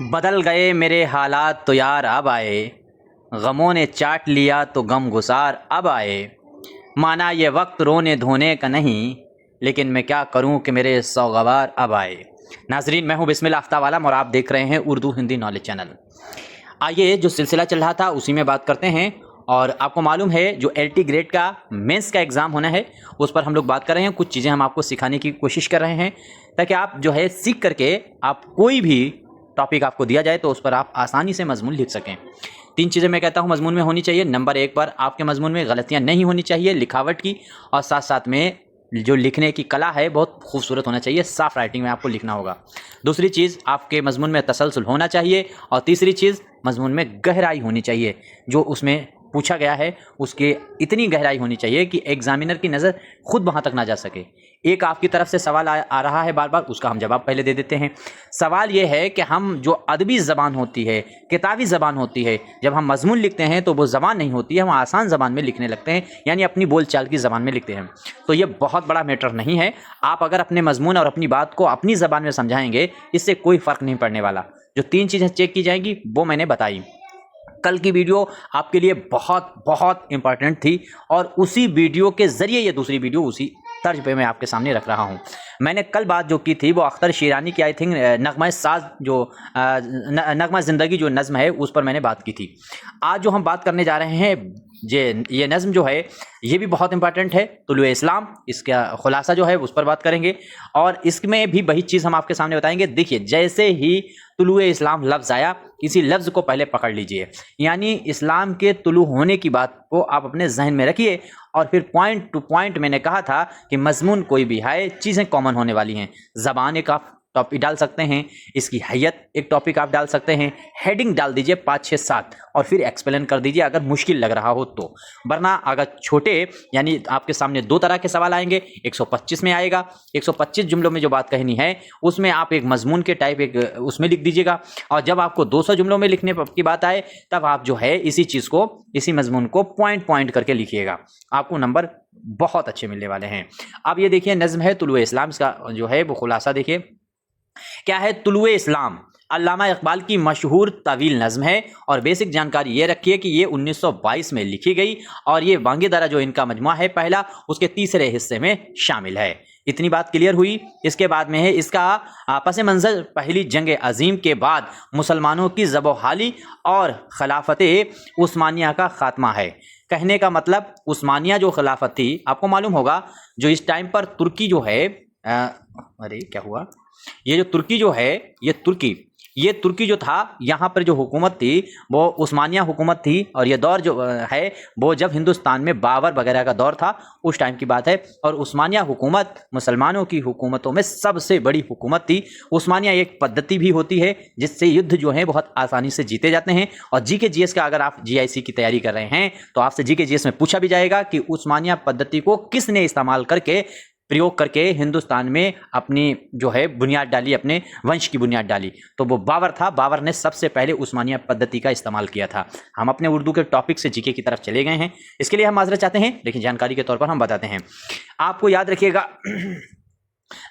बदल गए मेरे हालात तो यार अब आए, गमों ने चाट लिया तो गम गुसार अब आए। माना ये वक्त रोने धोने का नहीं, लेकिन मैं क्या करूं कि मेरे सौगवार अब आए। नाजरीन, मैं हूं बिस्मिल आफ्ताब और आप देख रहे हैं उर्दू हिंदी नॉलेज चैनल। आइए, जो सिलसिला चल रहा था उसी में बात करते हैं। और आपको मालूम है, जो LT ग्रेड का मेंस का एग्ज़ाम होना है उस पर हम लोग बात कर रहे हैं। कुछ चीज़ें हम आपको सिखाने की कोशिश कर रहे हैं ताकि आप जो है सीख करके आप कोई भी टॉपिक आपको दिया जाए तो उस पर आप आसानी से मजमून लिख सकें। 3 चीज़ें मैं कहता हूँ मजमून में होनी चाहिए। नंबर 1 पर आपके मजमून में गलतियाँ नहीं होनी चाहिए लिखावट की, और साथ साथ में जो लिखने की कला है बहुत खूबसूरत होना चाहिए, साफ राइटिंग में आपको लिखना होगा। दूसरी चीज़, आपके मजमून में तसलसल होना चाहिए। और तीसरी चीज़, मजमून में गहराई होनी चाहिए। जो उसमें पूछा गया है उसके इतनी गहराई होनी चाहिए कि एग्जामिनर की नज़र खुद वहाँ तक ना जा सके। एक आपकी तरफ से सवाल आ रहा है बार बार, उसका हम जवाब पहले दे देते हैं। सवाल ये है कि हम जो अदबी ज़बान होती है, किताबी ज़बान होती है, जब हम मजमून लिखते हैं तो वो ज़बान नहीं होती है, हम आसान ज़बान में लिखने लगते हैं, यानी अपनी बोलचाल की ज़बान में लिखते हैं। तो ये बहुत बड़ा मैटर नहीं है। आप अगर अपने मजमून और अपनी बात को अपनी ज़बान में समझाएंगे, इससे कोई फ़र्क नहीं पड़ने वाला। जो 3 चीज़ें चेक की जाएंगी वो मैंने बताई। कल की वीडियो आपके लिए बहुत बहुत इंपॉर्टेंट थी और उसी वीडियो के ज़रिए ये दूसरी वीडियो उसी तर्ज पे मैं आपके सामने रख रहा हूँ। मैंने कल बात जो की थी वो अख्तर शिरानी की, आई थिंक नगमा साज, जो नगमा ज़िंदगी जो नज़्म है उस पर मैंने बात की थी। आज जो हम बात करने जा रहे हैं, ये नज़्म जो है ये भी बहुत इंपॉर्टेंट है, तुलुए इस्लाम, इसका खुलासा जो है उस पर बात करेंगे। और इसमें भी वही चीज़ हम आपके सामने बताएंगे। देखिए, जैसे ही तुलुए इस्लाम लफ्ज़ आया, इसी लफ्ज़ को पहले पकड़ लीजिए, यानी इस्लाम के तुलु होने की बात को आप अपने जहन में रखिए। और फिर पॉइंट टू पॉइंट मैंने कहा था कि मजमून कोई भी है, चीज़ें कॉमन होने वाली हैं। ज़बान एक आप टॉपिक डाल सकते हैं, इसकी हैयत एक टॉपिक आप डाल सकते हैं, हेडिंग डाल दीजिए 5, 6, 7 और फिर एक्सप्लेन कर दीजिए अगर मुश्किल लग रहा हो तो। वरना अगर छोटे, यानी आपके सामने 2 तरह के सवाल आएंगे, 125 में आएगा, 125 जुमलों में जो बात कहनी है उसमें आप एक मजमून के टाइप एक उसमें लिख दीजिएगा। और जब आपको 200 जुमलों में लिखने की बात आए तब आप जो है इसी चीज़ को, इसी मजमून को पॉइंट पॉइंट करके लिखिएगा, आपको नंबर बहुत अच्छे मिलने वाले हैं। अब ये देखिए, नज़्म है तुलुए इस्लाम, इसका जो है वो खुलासा देखिए क्या है। तुलुए इस्लाम अल्लामा इकबाल की मशहूर तवील नज़्म है और बेसिक जानकारी ये रखिए कि ये 1922 में लिखी गई और ये वांगीदारा जो इनका मजमुआ है पहला, उसके तीसरे हिस्से में शामिल है। इतनी बात क्लियर हुई। इसके बाद में है इसका पस मंज़र पहली जंग अजीम के बाद मुसलमानों की ज़बोहाली और खिलाफत उस्मानिया का खात्मा है। कहने का मतलब, उस्मानिया जो खिलाफत थी, आपको मालूम होगा जो इस टाइम पर तुर्की जो है, अरे क्या हुआ, ये जो तुर्की जो है, ये तुर्की जो था, यहाँ पर जो हुकूमत थी वो उस्मानिया हुकूमत थी। और ये दौर जो है वो जब हिंदुस्तान में बाबर वगैरह का दौर था उस टाइम की बात है। और उस्मानिया हुकूमत मुसलमानों की हुकूमतों में सबसे बड़ी हुकूमत थी। उस्मानिया एक पद्धति भी होती है जिससे युद्ध जो है बहुत आसानी से जीते जाते हैं। और GK GS का अगर आप GIC की तैयारी कर रहे हैं तो आपसे GK GS में पूछा भी जाएगा कि उस्मानिया पद्धति को किसने इस्तेमाल करके, प्रयोग करके हिंदुस्तान में अपनी जो है बुनियाद डाली, अपने वंश की बुनियाद डाली। तो वो बाबर था। बाबर ने सबसे पहले उस्मानिया पद्धति का इस्तेमाल किया था। हम अपने उर्दू के टॉपिक से GK की तरफ चले गए हैं, इसके लिए हम माजरत चाहते हैं, लेकिन जानकारी के तौर पर हम बताते हैं। आपको याद रखिएगा,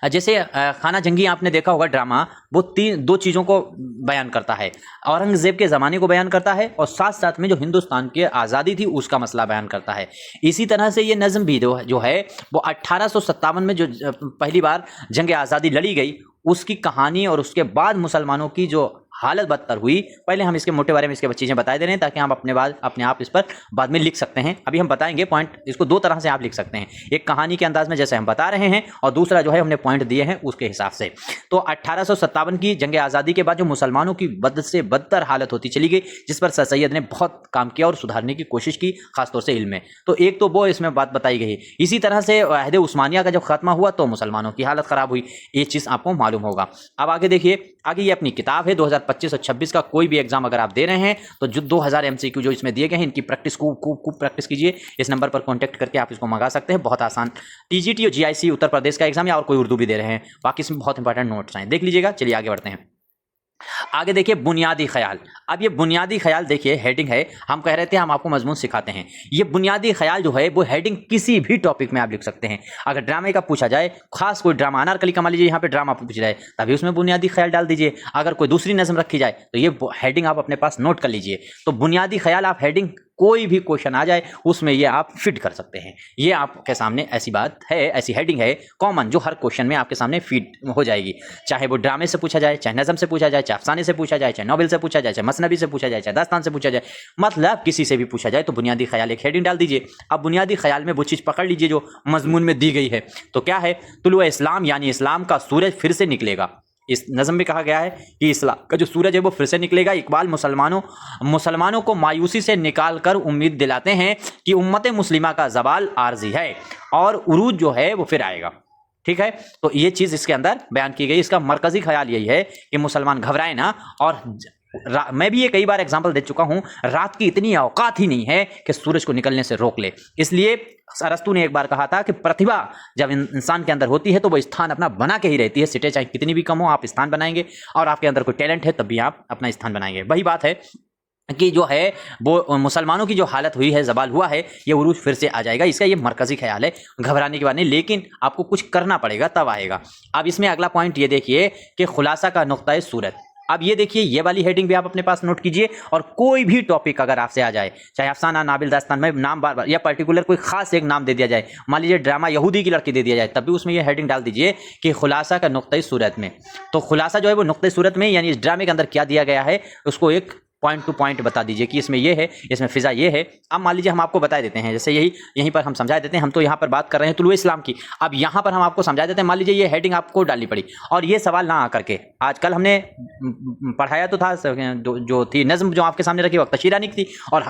जैसे खाना जंगी आपने देखा होगा ड्रामा, वो 2 चीज़ों को बयान करता है। औरंगज़ेब के ज़माने को बयान करता है और साथ साथ में जो हिंदुस्तान की आज़ादी थी उसका मसला बयान करता है। इसी तरह से ये नज़्म भी जो है वो 1857 में जो पहली बार जंग आज़ादी लड़ी गई उसकी कहानी और उसके बाद मुसलमानों की जो हालत बदतर हुई, पहले हम इसके मोटे बारे में इसके चीज़ें बता दे रहे हैं ताकि हम अपने आप इस पर बाद में लिख सकते हैं। अभी हम बताएंगे पॉइंट, इसको 2 तरह से आप लिख सकते हैं, एक कहानी के अंदाज में जैसे हम बता रहे हैं और दूसरा जो है हमने पॉइंट दिए हैं उसके हिसाब से। तो 1857 की जंग आज़ादी के बाद जो मुसलमानों की बद से बदतर हालत होती चली गई, जिस पर सर सैयद ने बहुत काम किया और सुधारने की कोशिश की, खासतौर से इल्म में। तो एक तो वो इसमें बात बताई गई। इसी तरह से अहद उस्मानिया का जब खात्मा हुआ तो मुसलमानों की हालत ख़राब हुई, ये चीज़ आपको मालूम होगा। अब आगे देखिए, आगे ये अपनी किताब है 2025 और 26 का कोई भी एग्जाम अगर आप दे रहे हैं तो जो 2000 MCQ जो इसमें दिए गए हैं, इनकी प्रैक्टिस खूब प्रैक्टिस कीजिए। इस नंबर पर कांटेक्ट करके आप इसको मंगा सकते हैं, बहुत आसान। TGT और GIC उत्तर प्रदेश का एग्जाम या और कोई उर्दू भी दे रहे हैं, बाकी इसमें बहुत इंपॉर्टेंट नोट्स हैं, देख लीजिएगा। चलिए आगे बढ़ते हैं। आगे देखिए बुनियादी ख्याल। अब ये बुनियादी ख्याल देखिए हेडिंग है, हम कह रहे थे हम आपको मजमून सिखाते हैं। ये बुनियादी ख्याल जो है वो हेडिंग किसी भी टॉपिक में आप लिख सकते हैं। अगर ड्रामे का पूछा जाए, खास कोई ड्रामा अनारकली का मान लीजिए यहाँ पे ड्रामा पूछ जाए, तभी उसमें बुनियादी ख्याल डाल दीजिए। अगर कोई दूसरी नज़म रखी जाए तो ये हेडिंग आप अपने पास नोट कर लीजिए। तो बुनियादी ख्याल आप हेडिंग, कोई भी क्वेश्चन आ जाए उसमें ये आप फिट कर सकते हैं। ये आपके सामने ऐसी बात है, ऐसी हेडिंग है कॉमन, जो हर क्वेश्चन में आपके सामने फिट हो जाएगी। चाहे वो ड्रामे से पूछा जाए, चाहे नज़म से पूछा जाए, चाहे अफसाने से पूछा जाए, चाहे नॉवेल से पूछा जाए, चाहे मसनबी से पूछा जाए, चाहे दास्तान से पूछा जाए, मतलब किसी से भी पूछा जाए तो बुनियादी ख्याल एक हेडिंग डाल दीजिए। अब बुनियादी ख्याल में वो चीज़ पकड़ लीजिए जो मजमून में दी गई है। तो क्या है, तुलुए इस्लाम यानी इस्लाम का सूरज फिर से निकलेगा। इस नज़म में कहा गया है कि इस्लाम का जो सूरज है वो फिर से निकलेगा। इकबाल मुसलमानों को मायूसी से निकाल कर उम्मीद दिलाते हैं कि उम्मत मुस्लिमा का ज़वाल आर्जी है और उरूज जो है वो फिर आएगा। ठीक है, तो ये चीज़ इसके अंदर बयान की गई। इसका मरकजी ख्याल यही है कि मुसलमान घबराए ना। और मैं भी ये कई बार एग्जाम्पल दे चुका हूं, रात की इतनी औकात ही नहीं है कि सूरज को निकलने से रोक ले। इसलिए अरस्तु ने एक बार कहा था कि प्रतिभा जब इंसान के अंदर होती है तो वो स्थान अपना बना के ही रहती है। सीटें चाहे कितनी भी कम हो, आप स्थान बनाएंगे, और आपके अंदर कोई टैलेंट है तब भी आप अपना स्थान बनाएंगे। वही बात है कि जो है वो मुसलमानों की जो हालत हुई है, ज़वाल हुआ है, ये उरूज फिर से आ जाएगा। इसका ये मरकजी ख्याल है, घबराने की बात नहीं, लेकिन आपको कुछ करना पड़ेगा तब आएगा। अब इसमें अगला पॉइंट ये देखिए कि खुलासा का नुक्ता सूरत। अब ये देखिए, ये वाली हेडिंग भी आप अपने पास नोट कीजिए। और कोई भी टॉपिक अगर आपसे आ जाए, चाहे अफसाना, नाबिल, दास्तान में नाम बार बार या पर्टिकुलर कोई खास एक नाम दे दिया जाए, मान लीजिए ड्रामा यहूदी की लड़की दे दिया जाए, तब भी उसमें ये हेडिंग डाल दीजिए कि खुलासा का नुक्ता सूरत में। तो खुलासा जो है वो नुक्ता सूरत में, यानी इस ड्रामे के अंदर क्या दिया गया है उसको एक पॉइंट टू पॉइंट बता दीजिए कि इसमें ये है, इसमें फिजा ये है। अब मान लीजिए हम आपको बता देते हैं, जैसे यहीं पर हम समझा देते हैं। हम तो यहाँ पर बात कर रहे हैं तुलुए इस्लाम की, अब यहाँ पर हम आपको समझा देते हैं। मान लीजिए ये हेडिंग आपको डालनी पड़ी और ये सवाल ना आकर के, आजकल हमने पढ़ाया तो था, जो थी नज़म जो आपके सामने रखी वक्त तशीरानी की थी, और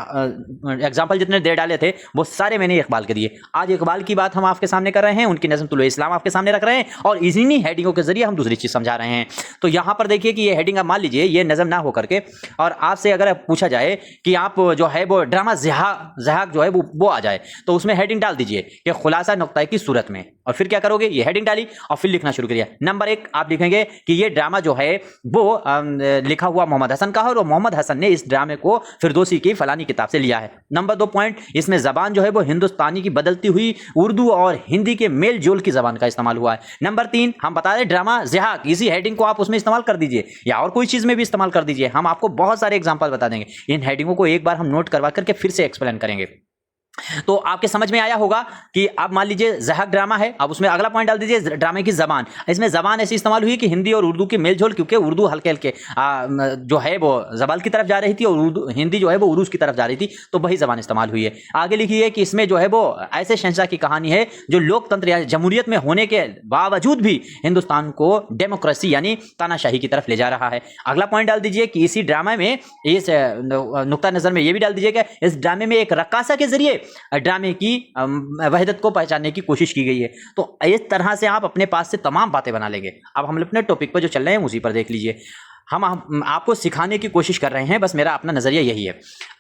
एग्जाम्पल जितने दे डाले थे वो सारे मैंने इकबाल के दिए। आज इकबाल की बात हम आपके सामने कर रहे हैं, उनकी नज़म तुलुए इस्लाम आपके सामने रख रहे हैं, और इन्हीं हेडिंगों के जरिए हम दूसरी चीज़ समझा रहे हैं। तो यहाँ पर देखिए कि ये हेडिंग, मान लीजिए ये नज़म ना होकर के, और आपसे अगर पूछा जाए कि आप जो है वो ड्रामा ज़हाक जो है वो आ जाए, तो उसमें हेडिंग डाल दीजिए कि खुलासा नुक्ता की सूरत में। और फिर क्या करोगे, ये हेडिंग डाली और फिर लिखना शुरू किया। नंबर 1 आप लिखेंगे कि ये ड्रामा जो है वो लिखा हुआ मोहम्मद हसन का है, और मोहम्मद हसन ने इस ड्रामे को फिरदौसी की फलानी किताब से लिया है। नंबर 2 पॉइंट, इसमें ज़बान जो है वो हिंदुस्तानी की बदलती हुई उर्दू और हिंदी के मेल जोल की ज़बान का इस्तेमाल हुआ है। नंबर 3 हम बता दें ड्रामा ज़हाक, इसी हेडिंग को आप उसमें इस्तेमाल कर दीजिए या और कोई चीज़ में भी इस्तेमाल कर दीजिए। हम आपको बहुत सारे एग्जाम्पल बता देंगे। इन हेडिंगों को एक बार हम नोट करवा करके फिर से एक्सप्लेन करेंगे, तो आपके समझ में आया होगा कि अब मान लीजिए ज़हाक ड्रामा है, अब उसमें अगला पॉइंट डाल दीजिए ड्रामे की ज़बान। इसमें ज़बान ऐसी इस्तेमाल हुई कि हिंदी और उर्दू की मेलझोल, क्योंकि उर्दू हल्के हल्के जो है वो ज़वाल की तरफ जा रही थी और हिंदी जो है वो उरूज की तरफ जा रही थी, तो वही ज़बान इस्तेमाल हुई है। आगे लिखिए कि इसमें जो है वो ऐसे शहंशाह की कहानी है जो लोकतंत्र या जमहूरियत में होने के बावजूद भी हिंदुस्तान को डेमोक्रेसी यानी तानाशाही की तरफ ले जा रहा है। अगला पॉइंट डाल दीजिए कि इसी ड्रामा में, इस नुक्ता नज़र में ये भी डाल दीजिए कि इस ड्रामे में एक रक्कासा के जरिए ड्रामे की वहदत को पहचानने की कोशिश की गई है। तो इस तरह से आप अपने पास से तमाम बातें बना लेंगे। अब हम अपने टॉपिक पर जो चल रहे हैं उसी पर देख लीजिए। हम आपको सिखाने की कोशिश कर रहे हैं, बस मेरा अपना नज़रिया यही है।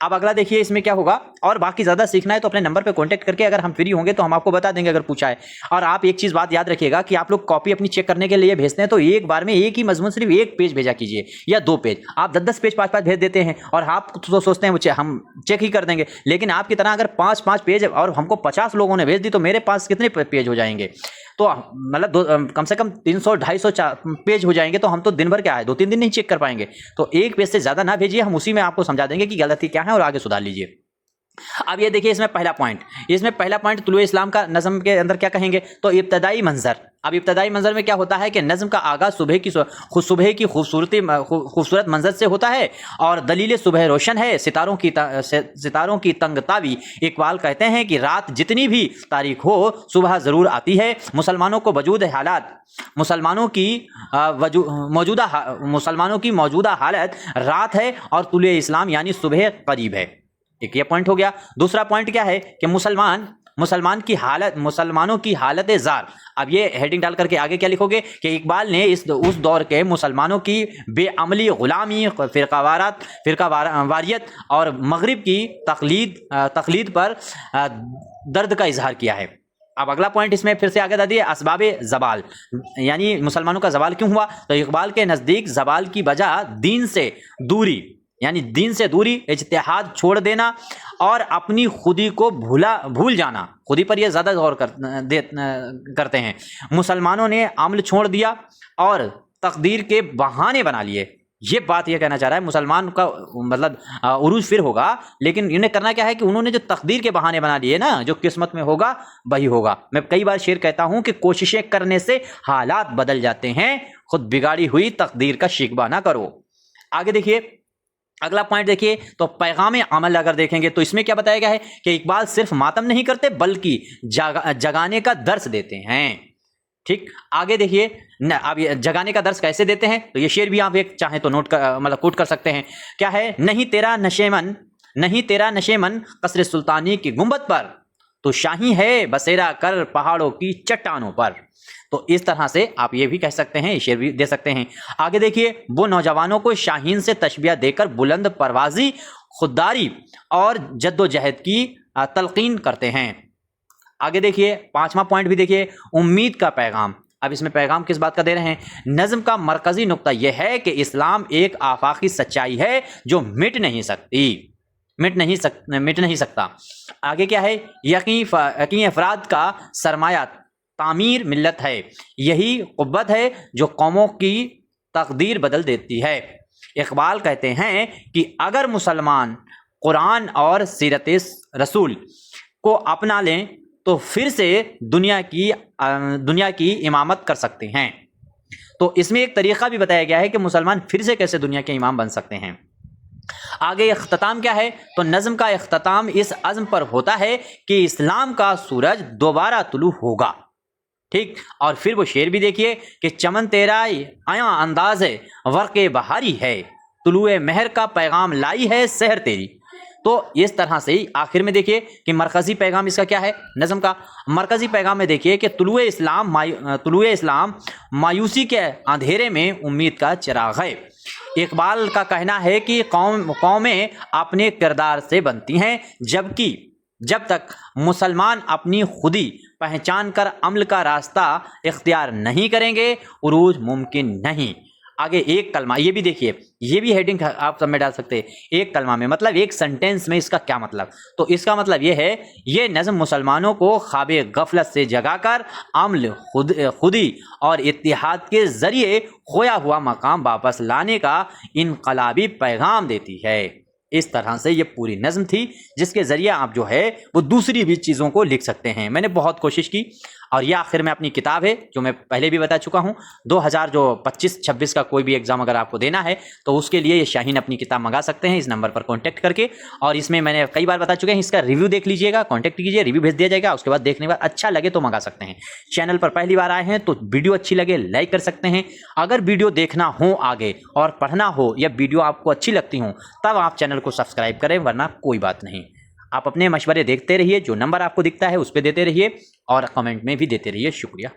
अब अगला देखिए इसमें क्या होगा, और बाकी ज़्यादा सीखना है तो अपने नंबर पे कांटेक्ट करके, अगर हम फ्री होंगे तो हम आपको बता देंगे अगर पूछा है। और आप एक चीज़ बात याद रखिएगा कि आप लोग कॉपी अपनी चेक करने के लिए भेजते हैं तो एक बार में एक ही मजमून सिर्फ एक पेज भेजा कीजिए या 2 पेज। आप 10-10 पेज 5-5 भेज देते हैं और आप तो सोचते हैं हम चेक ही कर देंगे, लेकिन आपकी तरह अगर 5-5 पेज और हमको 50 लोगों ने भेज दी तो मेरे पास कितने पेज हो जाएंगे, तो मतलब कम से कम 300-250 पेज हो जाएंगे। तो हम तो दिन भर क्या है 2-3 दिन नहीं चेक कर पाएंगे। तो एक पेज से ज़्यादा ना भेजिए, हम उसी में आपको समझा देंगे कि गलती क्या है और आगे सुधार लीजिए। अब ये देखिए इसमें पहला पॉइंट तुलुए इस्लाम का नज़म के अंदर क्या कहेंगे, तो इब्तदाई मंजर। अब इब्तदाई मंजर में क्या होता है कि नज़म का आगाज़ सुबह की खूबसूरत मंजर से होता है और दलील सुबह रोशन है, सितारों की तंगतावी। इकबाल कहते हैं कि रात जितनी भी तारीख हो सुबह ज़रूर आती है। मुसलमानों की मौजूदा हालत रात है और तुलुए इस्लाम यानी सुबह करीब है। एक ये पॉइंट हो गया। दूसरा पॉइंट क्या है कि मुसलमानों की हालत जार। अब ये हेडिंग डाल करके आगे क्या लिखोगे कि इकबाल ने उस दौर के मुसलमानों की बेअमली, गुलामी, फिरकावारियत और मगरिब की तकलीद पर दर्द का इजहार किया है। अब अगला पॉइंट इसमें फिर से आगे बता दिए, असबाबे ज़वाल, यानी मुसलमानों का ज़वाल क्यों हुआ। तो इकबाल के नज़दीक ज़वाल की वजह दीन से दूरी, यानी दीन से दूरी, इज्तिहाद छोड़ देना और अपनी खुदी को भूल जाना। खुदी पर यह ज़्यादा गौर करते हैं। मुसलमानों ने अमल छोड़ दिया और तकदीर के बहाने बना लिए। ये बात ये कहना चाह रहा है, मुसलमान का मतलब उरूज फिर होगा, लेकिन इन्हें करना क्या है कि उन्होंने जो तकदीर के बहाने बना लिए ना, जो किस्मत में होगा वही होगा। मैं कई बार शेर कहता हूं कि कोशिशें करने से हालात बदल जाते हैं, खुद बिगाड़ी हुई तकदीर का शिकवा ना करो। आगे देखिए, अगला पॉइंट देखिए, तो पैगाम अमल अगर देखेंगे तो इसमें क्या बताया गया है कि इकबाल सिर्फ मातम नहीं करते बल्कि जगाने का दर्स देते हैं। ठीक, आगे देखिए, अब ये जगाने का दर्स कैसे देते हैं, तो ये शेर भी आप एक चाहें तो नोट कर मतलब कोट कर सकते हैं। क्या है, नहीं तेरा नशेमन कसर सुल्तानी की गुंबद पर, तो शाही है बसेरा कर पहाड़ों की चट्टानों पर। तो इस तरह से आप ये भी कह सकते हैं, शेर भी दे सकते हैं। आगे देखिए, वो नौजवानों को शाहीन से तशबिया देकर बुलंद परवाजी, खुददारी और जद्दोजहद की तलकीन करते हैं। आगे देखिए, 5वां पॉइंट भी देखिए, उम्मीद का पैगाम। अब इसमें पैगाम किस बात का दे रहे हैं, नज़्म का मरकजी नुक्ता यह है कि इस्लाम एक आफाकी सच्चाई है जो मिट नहीं सकता। आगे क्या है, यकीन अफराद का सरमाया तामीर मिल्लत है, यही क़ुव्वत है जो कौमों की तकदीर बदल देती है। इकबाल कहते हैं कि अगर मुसलमान कुरान और सीरत रसूल को अपना लें तो फिर से दुनिया की इमामत कर सकते हैं। तो इसमें एक तरीक़ा भी बताया गया है कि मुसलमान फिर से कैसे दुनिया के इमाम बन सकते हैं। आगे इख्तिताम क्या है, तो नज़्म का इख्तिताम इस अज़्म पर होता है कि इस्लाम का सूरज दोबारा तुलू होगा। ठीक, और फिर वो शेर भी देखिए कि चमन तेरा आया अंदाज़ वर्क़े बहारी है, तुलुए महर का पैगाम लाई है सहर तेरी। तो इस तरह से ही आखिर में देखिए कि मरकज़ी पैगाम इसका क्या है, नज़म का मरकज़ी पैगाम में देखिए कि तुलुए इस्लाम मायूसी के अंधेरे में उम्मीद का चिराग है। इकबाल का कहना है कि कौमें अपने किरदार से बनती हैं, जबकि जब तक मुसलमान अपनी खुदी पहचान कर अमल का रास्ता इख्तियार नहीं करेंगे, उरूज मुमकिन नहीं। आगे एक कलमा, ये भी देखिए, ये भी हेडिंग आप सब में डाल सकते हैं, एक कलमा में मतलब एक सेंटेंस में इसका क्या मतलब। तो इसका मतलब ये है, ये नज़्म मुसलमानों को ख्वाबे गफलत से जगाकर अमल खुदी और इत्तिहाद के ज़रिए खोया हुआ मकाम वापस लाने का इनकलाबी पैगाम देती है। इस तरह से ये पूरी नज़्म थी, जिसके ज़रिए आप जो है वो दूसरी भी चीज़ों को लिख सकते हैं। मैंने बहुत कोशिश की और ये आखिर में अपनी किताब है, जो मैं पहले भी बता चुका हूँ। 2025-26 का कोई भी एग्ज़ाम अगर आपको देना है तो उसके लिए ये शाहीन अपनी किताब मंगा सकते हैं इस नंबर पर कॉन्टैक्ट करके। और इसमें मैंने कई बार बता चुके हैं, इसका रिव्यू देख लीजिएगा, कॉन्टैक्ट कीजिए, रिव्यू भेज दिया जाएगा। उसके बाद देखने के बाद अच्छा लगे तो मंगा सकते हैं। चैनल पर पहली बार आए हैं तो वीडियो अच्छी लगे लाइक कर सकते हैं। अगर वीडियो देखना हो आगे और पढ़ना हो या वीडियो आपको अच्छी लगती हो तब आप चैनल को सब्सक्राइब करें, वरना कोई बात नहीं। आप अपने मशवरे देखते रहिए, जो नंबर आपको दिखता है उस पर देते रहिए और कमेंट में भी देते रहिए। शुक्रिया।